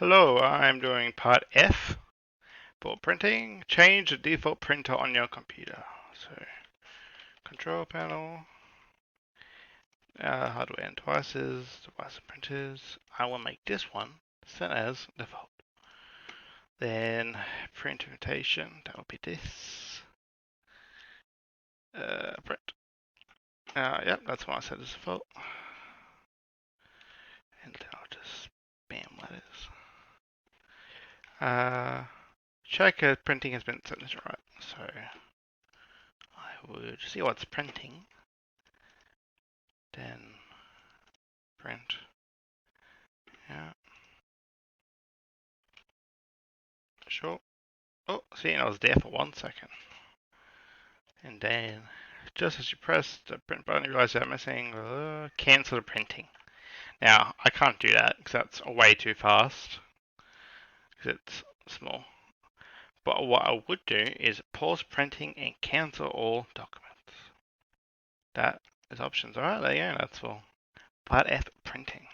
Hello, I'm doing part F for printing. Change the default printer on your computer. So, control panel, hardware and devices, device and printers. I will make this one set as default. Then print invitation, that will be this. Print. Yep, that's what I set as default. And then I'll just spam letters. Check if printing has been set as right. So I would see what's printing. Then print. Yeah, sure. Oh, see, I was there for 1 second. And then, just as you press the print button, you realize that I'm missing cancel the printing. Now, I can't do that because that's way too fast because it's small. But what I would do is pause printing and cancel all documents. That is options. Alright, there you go. That's all. Part F printing.